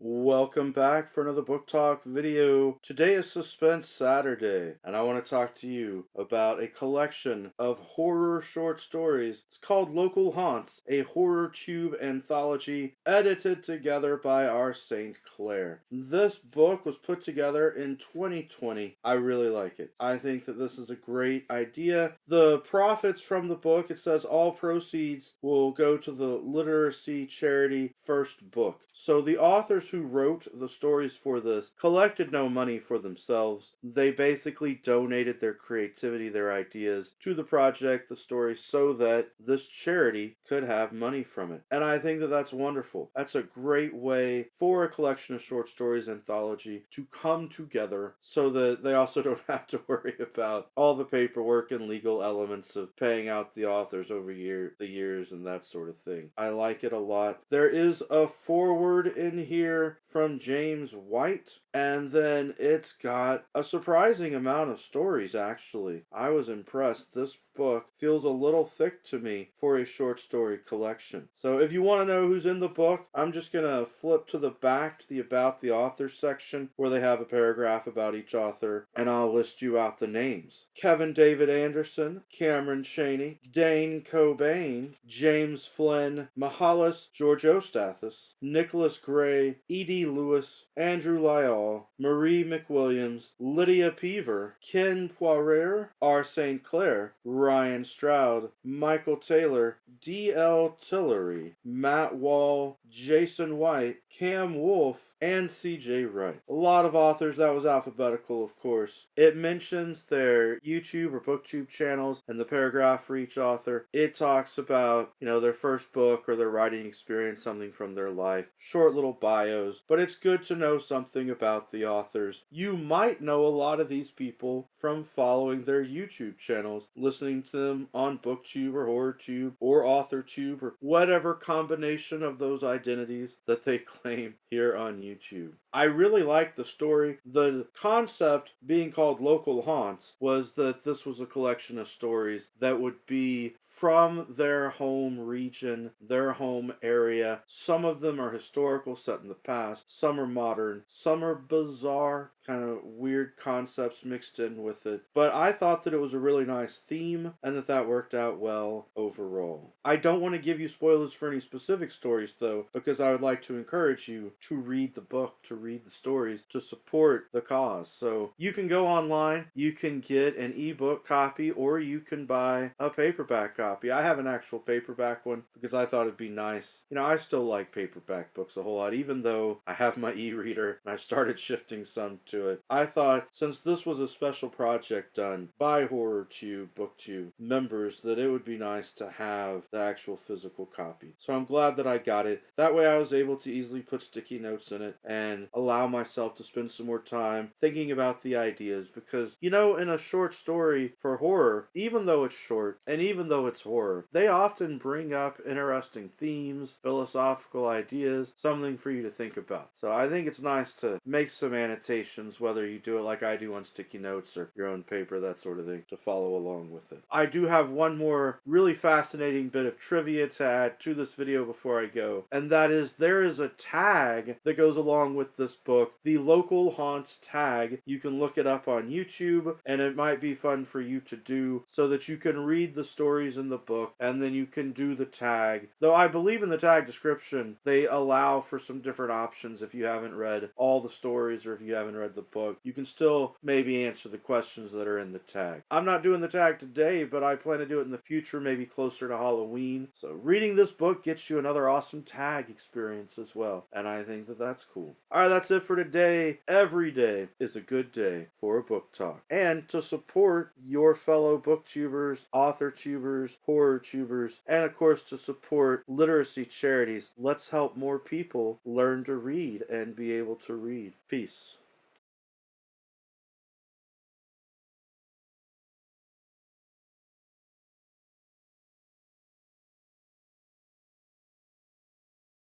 Welcome back for another book talk video. Today is Suspense Saturday, and I want to talk to you about a collection of horror short stories. It's called Local Haunts, a HorrorTube anthology edited together by our St. Clair. This book was put together in 2020. I really like it. I think that this is a great idea. The profits from the book, it says all proceeds will go to the literacy charity First Book. So the authors who wrote the stories for this collected no money for themselves. They basically donated their creativity, their ideas to the project, the stories, so that this charity could have money from it. And I think that that's wonderful. That's a great way for a collection of short stories anthology to come together so that they also don't have to worry about all the paperwork and legal elements of paying out the authors over the years and that sort of thing. I like it a lot. There is a foreword in here from James White, and then it's got a surprising amount of stories, actually. I was impressed. This book feels a little thick to me for a short story collection. So if you want to know who's in the book, I'm just going to flip to the back to the About the Author section where they have a paragraph about each author, and I'll list you out the names. Kevin David Anderson, Cameron Chaney, Dane Cobain, James Flynn, Mahalis Georgiostathis, Nicholas Gray, E.D. Lewis, Andrew Lyall, Marie McWilliams, Lydia Peaver, Ken Poirier, R. St. Clair, Ryan Stroud, Michael Taylor, D.L. Tillery, Matt Wall, Jason White, Cam Wolfe, and C.J. Wright. A lot of authors. That was alphabetical, of course. It mentions their YouTube or BookTube channels and the paragraph for each author. It talks about, their first book or their writing experience, something from their life. Short little bios, but it's good to know something about the authors. You might know a lot of these people from following their YouTube channels, listening to them on BookTube or HorrorTube or Authortube or whatever combination of those identities that they claim here on YouTube. I really liked the story. The concept being called Local Haunts was that this was a collection of stories that would be from their home region, their home area. Some of them are historical, set in the past. Some are modern. Some are bizarre, kind of weird concepts mixed in with it. But I thought that it was a really nice theme and that worked out well overall. I don't want to give you spoilers for any specific stories, though, because I would like to encourage you to read the book, to read the stories, to support the cause. So you can go online, you can get an ebook copy, or you can buy a paperback copy. I have an actual paperback one because I thought it'd be nice. I still like paperback books a whole lot, even though I have my e-reader and I started shifting some to it. I thought, since this was a special project done by HorrorTube, BookTube members, that it would be nice to have the actual physical copy. So I'm glad that I got it. That way I was able to easily put sticky notes in it and allow myself to spend some more time thinking about the ideas, because in a short story for horror, even though it's short and even though it's horror, they often bring up interesting themes, philosophical ideas, something for you to think about. So I think it's nice to make some annotations, whether you do it like I do on sticky notes or your own paper, that sort of thing, to follow along with it. I do have one more really fascinating bit of trivia to add to this video before I go, and that is there is a tag that goes along with this book, the Local Haunts tag. You can look it up on YouTube, and it might be fun for you to do so that you can read the stories in the book and then you can do the tag. Though I believe in the tag description they allow for some different options. If you haven't read all the stories or if you haven't read the book, you can still maybe answer the questions that are in the tag. I'm not doing the tag today, but I plan to do it in the future, maybe closer to Halloween. So reading this book gets you another awesome tag experience as well, and I think that that's cool. Alright, that's it for today. Every day is a good day for a book talk. And to support your fellow booktubers, authortubers, horrortubers, and of course to support literacy charities, let's help more people learn to read and be able to read. Peace.